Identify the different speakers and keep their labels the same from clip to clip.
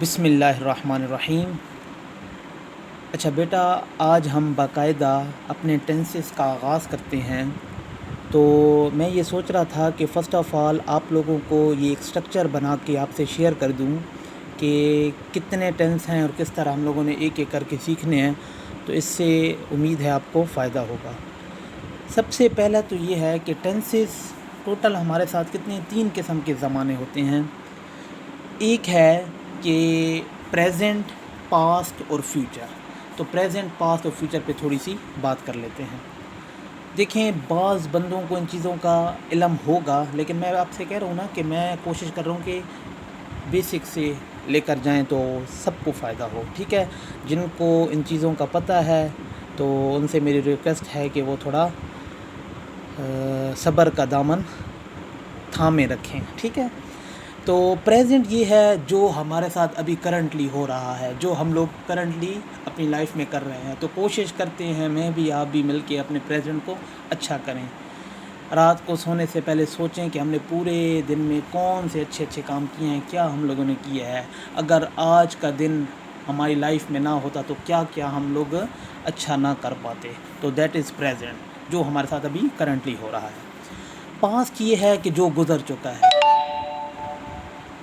Speaker 1: بسم اللہ الرحمن الرحیم۔ اچھا بیٹا، آج ہم باقاعدہ اپنے ٹینسز کا آغاز کرتے ہیں۔ تو میں یہ سوچ رہا تھا کہ فرسٹ آف آل آپ لوگوں کو یہ ایک سٹرکچر بنا کے آپ سے شیئر کر دوں کہ کتنے ٹینس ہیں اور کس طرح ہم لوگوں نے ایک ایک کر کے سیکھنے ہیں، تو اس سے امید ہے آپ کو فائدہ ہوگا۔ سب سے پہلا تو یہ ہے کہ ٹینسز ٹوٹل ہمارے ساتھ کتنے 3 قسم کے زمانے ہوتے ہیں۔ ایک ہے کہ پریزنٹ، پاسٹ اور فیوچر۔ تو پریزنٹ، پاسٹ اور فیوچر پہ تھوڑی سی بات کر لیتے ہیں۔ دیکھیں، بعض بندوں کو ان چیزوں کا علم ہوگا، لیکن میں آپ سے کہہ رہا ہوں نا کہ میں کوشش کر رہا ہوں کہ بیسک سے لے کر جائیں تو سب کو فائدہ ہو، ٹھیک ہے۔ جن کو ان چیزوں کا پتہ ہے تو ان سے میری ریکویسٹ ہے کہ وہ تھوڑا صبر کا دامن تھامے رکھیں، ٹھیک ہے۔ تو پریزنٹ یہ ہے جو ہمارے ساتھ ابھی کرنٹلی ہو رہا ہے، جو ہم لوگ کرنٹلی اپنی لائف میں کر رہے ہیں۔ تو کوشش کرتے ہیں، میں بھی آپ بھی مل کے اپنے پریزنٹ کو اچھا کریں۔ رات کو سونے سے پہلے سوچیں کہ ہم نے پورے دن میں کون سے اچھے کام کیے ہیں، کیا ہم لوگوں نے کیا ہے۔ اگر آج کا دن ہماری لائف میں نہ ہوتا تو کیا ہم لوگ اچھا نہ کر پاتے۔ تو دیٹ از پریزنٹ، جو ہمارے ساتھ ابھی کرنٹلی ہو رہا ہے۔ پاسٹ یہ ہے کہ جو گزر چکا ہے،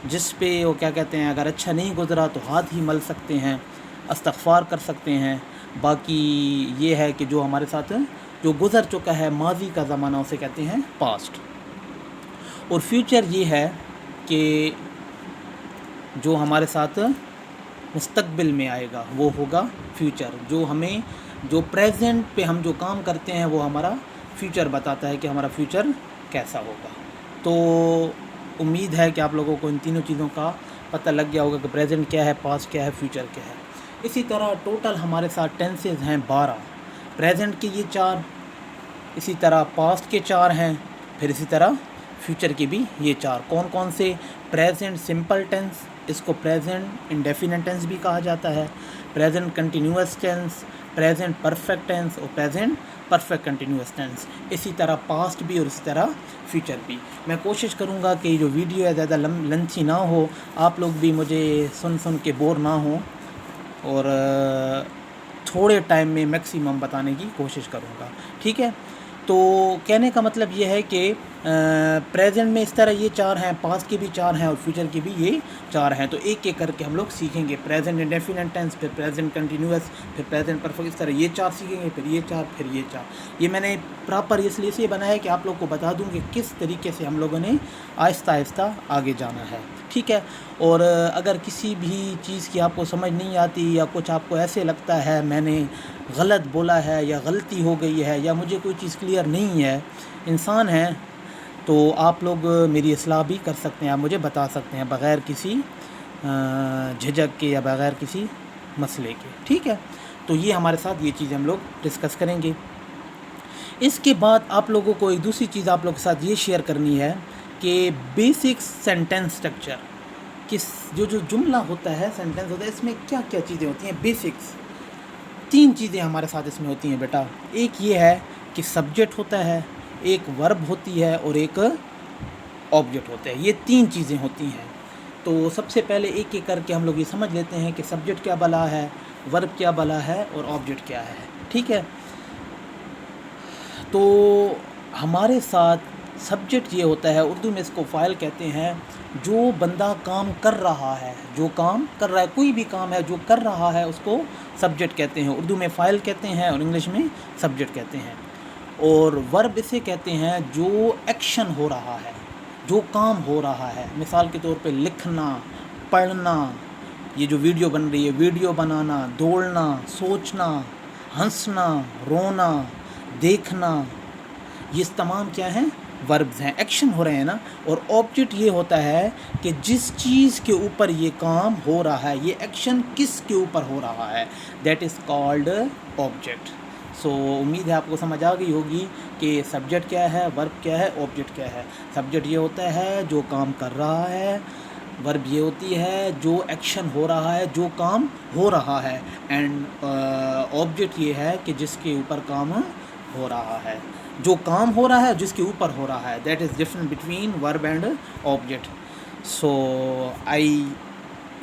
Speaker 1: جس پہ وہ کیا کہتے ہیں، اگر اچھا نہیں گزرا تو ہاتھ ہی مل سکتے ہیں، استغفار کر سکتے ہیں۔ باقی یہ ہے کہ جو ہمارے ساتھ جو گزر چکا ہے، ماضی کا زمانہ، اسے کہتے ہیں پاسٹ۔ اور فیوچر یہ ہے کہ جو ہمارے ساتھ مستقبل میں آئے گا وہ ہوگا فیوچر۔ جو پریزنٹ پہ ہم جو کام کرتے ہیں وہ ہمارا فیوچر بتاتا ہے کہ ہمارا فیوچر کیسا ہوگا۔ تو امید ہے کہ آپ لوگوں کو ان تینوں چیزوں کا پتہ لگ گیا ہوگا کہ پریزنٹ کیا ہے، پاسٹ کیا ہے، فیوچر کیا ہے۔ اسی طرح ٹوٹل ہمارے ساتھ ٹینسز ہیں 12۔ پریزنٹ کے یہ 4، اسی طرح پاسٹ کے 4 ہیں، پھر اسی طرح فیوچر کے بھی یہ 4۔ کون کون سے؟ پریزنٹ سمپل ٹینس، اس کو پریزنٹ انڈیفینٹ ٹینس بھی کہا جاتا ہے، present continuous tense, present perfect tense اور پریزنٹ پرفیکٹ کنٹینیوس ٹینس۔ اسی طرح پاسٹ بھی اور اسی طرح فیوچر بھی۔ میں کوشش کروں گا کہ جو ویڈیو ہے زیادہ لنتھی نہ ہو، آپ لوگ بھی مجھے سن کے بور نہ ہوں، اور تھوڑے ٹائم میں میکسیمم بتانے کی کوشش کروں گا، ٹھیک ہے۔ تو کہنے کا مطلب یہ ہے کہ پریزنٹ میں اس طرح یہ 4 ہیں، پاسٹ کے بھی 4 ہیں اور فیوچر کے بھی یہ 4 ہیں۔ تو ایک ایک کر کے ہم لوگ سیکھیں گے۔ پریزنٹ انڈیفینٹ ٹینس، پھر پریزنٹ کنٹینیوس، پھر پریزنٹ پرفیکٹ، اس طرح یہ 4 سیکھیں گے، پھر یہ 4، پھر یہ 4۔ یہ میں نے پراپر اس لیے سے بنایا ہے کہ آپ لوگ کو بتا دوں کہ کس طریقے سے ہم لوگوں نے آہستہ آہستہ آگے جانا ہے، ٹھیک ہے۔ اور اگر کسی بھی چیز کی آپ کو سمجھ نہیں آتی، یا کچھ آپ کو ایسے لگتا ہے میں نے غلط بولا ہے یا غلطی ہو گئی ہے یا مجھے کوئی چیز کلیئر نہیں ہے، انسان ہیں، تو آپ لوگ میری اصلاح بھی کر سکتے ہیں، آپ مجھے بتا سکتے ہیں بغیر کسی جھجک کے یا بغیر کسی مسئلے کے، ٹھیک ہے۔ تو یہ ہمارے ساتھ یہ چیزیں ہم لوگ ڈسکس کریں گے۔ اس کے بعد آپ لوگوں کو ایک دوسری چیز آپ لوگوں کے ساتھ یہ شیئر کرنی ہے کہ بیسک سینٹینس اسٹرکچر، کس جو جملہ ہوتا ہے، سینٹینس ہوتا ہے، اس میں کیا کیا چیزیں ہوتی ہیں۔ بیسکس 3 چیزیں ہمارے ساتھ اس میں ہوتی ہیں بیٹا۔ ایک یہ ہے کہ سبجیکٹ ہوتا ہے، ایک ورب ہوتی ہے اور ایک آبجیکٹ ہوتا ہے۔ یہ 3 چیزیں ہوتی ہیں۔ تو سب سے پہلے ایک ایک کر کے ہم لوگ یہ سمجھ لیتے ہیں کہ سبجیکٹ کیا بلا ہے، ورب کیا بلا ہے اور آبجیکٹ کیا ہے، ٹھیک ہے۔ تو ہمارے ساتھ سبجیکٹ یہ ہوتا ہے، اردو میں اس کو فاعل کہتے ہیں۔ جو بندہ کام کر رہا ہے، جو کام کر رہا ہے، کوئی بھی کام ہے جو کر رہا ہے، اس کو سبجیکٹ کہتے ہیں۔ اردو میں فاعل کہتے ہیں اور انگلش میں سبجیکٹ کہتے ہیں۔ اور ورب اسے کہتے ہیں جو ایکشن ہو رہا ہے، جو کام ہو رہا ہے۔ مثال کے طور پہ لکھنا، پڑھنا، یہ جو ویڈیو بن رہی ہے، ویڈیو بنانا، دوڑنا، سوچنا، ہنسنا، رونا، دیکھنا، یہ تمام کیا ہیں؟ وربز ہیں، ایکشن ہو رہے ہیں نا۔ اور آبجیکٹ یہ ہوتا ہے کہ جس چیز کے اوپر یہ کام ہو رہا ہے، یہ ایکشن کس کے اوپر ہو رہا ہے، دیٹ از کالڈ آبجیکٹ۔ سو امید ہے آپ کو سمجھ آ گئی ہوگی کہ سبجیکٹ کیا ہے، ورب کیا ہے، آبجیکٹ کیا ہے۔ سبجیکٹ یہ ہوتا ہے جو کام کر رہا ہے، ورب یہ ہوتی ہے جو ایکشن ہو رہا ہے، جو کام ہو رہا ہے، اینڈ آبجیکٹ یہ ہے کہ جس کے اوپر کام ہو رہا ہے، جو کام ہو رہا ہے جس کے اوپر ہو رہا ہے۔ دیٹ از ڈفرنٹ بٹوین ورب اینڈ آبجیکٹ۔ سو